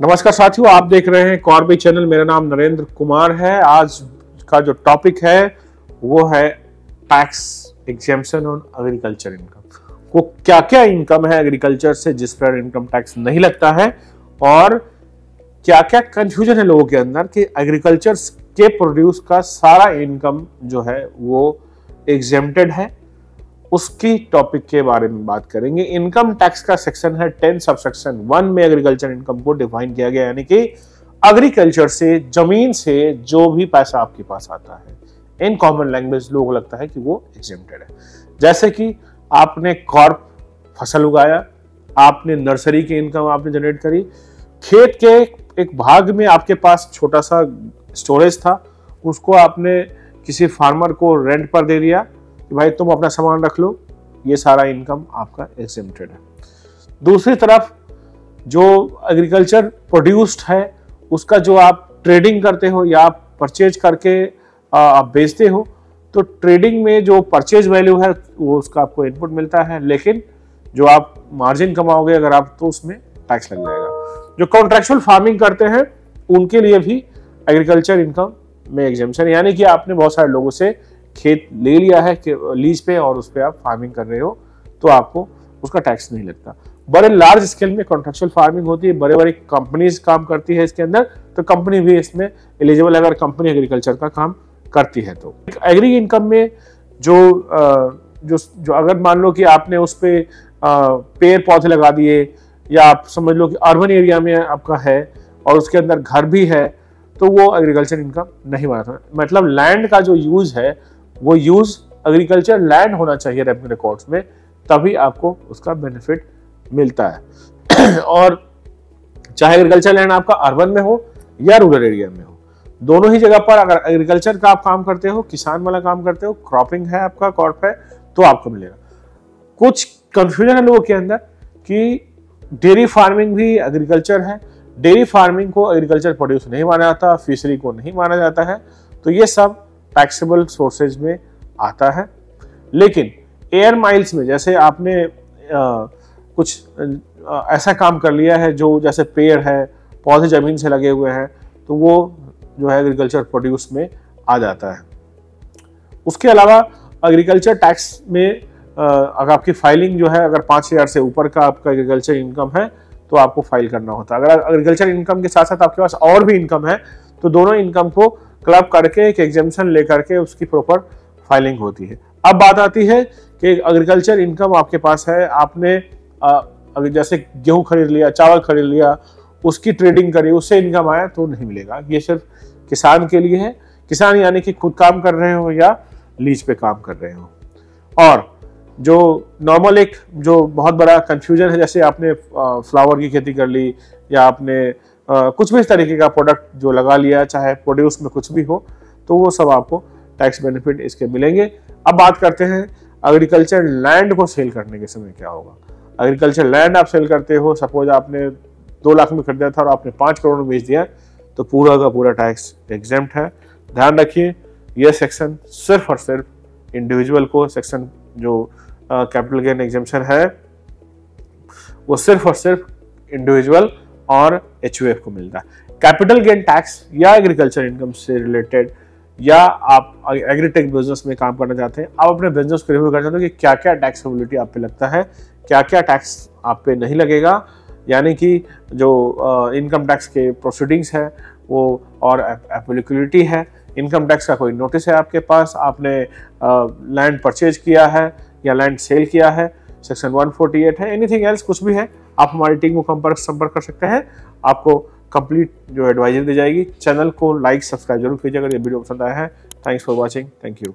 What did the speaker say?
नमस्कार साथियों, आप देख रहे हैं कॉर्बी चैनल। मेरा नाम नरेंद्र कुमार है। आज का जो टॉपिक है वो है tax exemption on agriculture income. वो क्या क्या इनकम है एग्रीकल्चर से जिस पर इनकम टैक्स नहीं लगता है, और क्या क्या कंफ्यूजन है लोगों के अंदर कि एग्रीकल्चर के प्रोड्यूस का सारा इनकम जो है वो एग्जेम्प्टेड है। उसकी टॉपिक के बारे में बात करेंगे। इनकम टैक्स का सेक्शन है 10 सबसेक्शन 1 में एग्रीकल्चर इनकम को डिफाइन किया गया, यानी कि एग्रीकल्चर से, जमीन से जो भी पैसा आपके पास आता है, इन कॉमन लैंग्वेज लोगों को लगता है कि वो एग्जेम्प्टेड है। जैसे कि आपने क्रॉप फसल उगाया, आपने नर्सरी की इनकम आपने जनरेट करी, खेत के एक भाग में आपके पास छोटा सा स्टोरेज था, उसको आपने किसी फार्मर को रेंट पर दे दिया कि भाई तुम अपना सामान रख लो, ये सारा इनकम आपका एग्जेम्प्टेड है। दूसरी तरफ जो एग्रीकल्चर प्रोड्यूस्ड है उसका जो आप ट्रेडिंग करते हो या आप परचेज करके आप बेचते हो, तो ट्रेडिंग में जो परचेज वैल्यू है वो उसका आपको इनपुट मिलता है, लेकिन जो आप मार्जिन कमाओगे अगर आप, तो उसमें टैक्स लग जाएगा। जो कॉन्ट्रैक्चुअल फार्मिंग करते हैं उनके लिए भी एग्रीकल्चर इनकम में एग्जेम्पशन, यानी कि आपने बहुत सारे लोगों से खेत ले लिया है लीज पे और उस पर आप फार्मिंग कर रहे हो, तो आपको उसका टैक्स नहीं लगता। बड़े लार्ज स्केल में कॉन्ट्रैक्चुअल फार्मिंग होती है, बड़े बड़े कंपनीज काम करती है इसके अंदर, तो कंपनी भी इसमें एलिजिबल है अगर कंपनी एग्रीकल्चर का काम करती है। तो एग्री इनकम में जो अगर मान लो कि आपने उस पर पेड़ पौधे लगा दिए, या आप समझ लो कि अर्बन एरिया में आपका है और उसके अंदर घर भी है, तो वो एग्रीकल्चर इनकम नहीं बना। मतलब लैंड का जो यूज है वो यूज एग्रीकल्चर लैंड होना चाहिए रेवेन्यू रिकॉर्ड्स में, तभी आपको उसका बेनिफिट मिलता है। और चाहे एग्रीकल्चर लैंड आपका अर्बन में हो या रूरल एरिया में हो, दोनों ही जगह पर अगर एग्रीकल्चर का आप काम करते हो, किसान वाला काम करते हो, क्रॉपिंग है आपका, क्रॉप है, तो आपको मिलेगा। कुछ कंफ्यूजन है लोगों के अंदर कि डेयरी फार्मिंग भी एग्रीकल्चर है, डेयरी फार्मिंग को एग्रीकल्चर प्रोड्यूस नहीं माना जाता, फिशरी को नहीं माना जाता है, तो ये सब टैक्सेबल सोर्सेज में आता है। लेकिन एयर माइल्स में जैसे आपने कुछ ऐसा काम कर लिया है जो जैसे पेड़ है, पौधे जमीन से लगे हुए हैं, तो वो जो है एग्रीकल्चर प्रोड्यूस में आ जाता है। उसके अलावा एग्रीकल्चर टैक्स में अगर आपकी फाइलिंग जो है, अगर 5,000 से ऊपर का आपका एग्रीकल्चर इनकम है तो आपको फाइल करना होता है। अगर एग्रीकल्चर इनकम के साथ साथ आपके पास और भी इनकम है तो दोनों इनकम को क्लब करके एक एग्जेम्पशन लेकर के उसकी प्रॉपर फाइलिंग होती है। अब बात आती है कि एग्रीकल्चर इनकम आपके पास है, आपने अगर जैसे गेहूं खरीद लिया, चावल खरीद लिया, उसकी ट्रेडिंग करी, उससे इनकम आया, तो नहीं मिलेगा। ये सिर्फ किसान के लिए है। किसान यानी कि खुद काम कर रहे हो या लीज पे काम कर रहे हो। और जो नॉर्मल एक जो बहुत बड़ा कंफ्यूजन है, जैसे आपने फ्लावर की खेती कर ली या आपने कुछ भी इस तरीके का प्रोडक्ट जो लगा लिया, चाहे प्रोड्यूस में कुछ भी हो, तो वो सब आपको टैक्स बेनिफिट इसके मिलेंगे। अब बात करते हैं एग्रीकल्चर लैंड को सेल करने के समय क्या होगा। एग्रीकल्चर लैंड आप सेल करते हो, सपोज आपने 2 लाख में खरीदा था और आपने 5 करोड़ में बेच दिया, तो पूरा का पूरा टैक्स एग्जेम्प्ट है। ध्यान रखिए, यह सेक्शन सिर्फ और सिर्फ इंडिविजुअल को, सेक्शन जो कैपिटल गेन एग्जेम्पशन है वो सिर्फ और सिर्फ इंडिविजुअल और HUF को मिलता है। कैपिटल गेन टैक्स या एग्रीकल्चर इनकम से रिलेटेड, या आप एग्रीटेक बिजनेस में काम करना चाहते हैं, आप अपने बिजनेस को रिव्यू करना चाहते हो कि क्या क्या टैक्सेबिलिटी आप पे लगता है, क्या क्या टैक्स आप पे नहीं लगेगा, यानी कि जो इनकम टैक्स के प्रोसीडिंग्स है वो और एप्लीकेबिलिटी है। इनकम टैक्स का कोई नोटिस है आपके पास, आपने लैंड परचेज किया है या लैंड सेल किया है, सेक्शन 148 है, एनीथिंग एल्स कुछ भी है, आप हमारी टीम को संपर्क कर सकते हैं। आपको कंप्लीट जो एडवाइजरी दी जाएगी। चैनल को लाइक सब्सक्राइब जरूर कीजिए अगर ये वीडियो पसंद आया है। Thanks for watching. Thank you.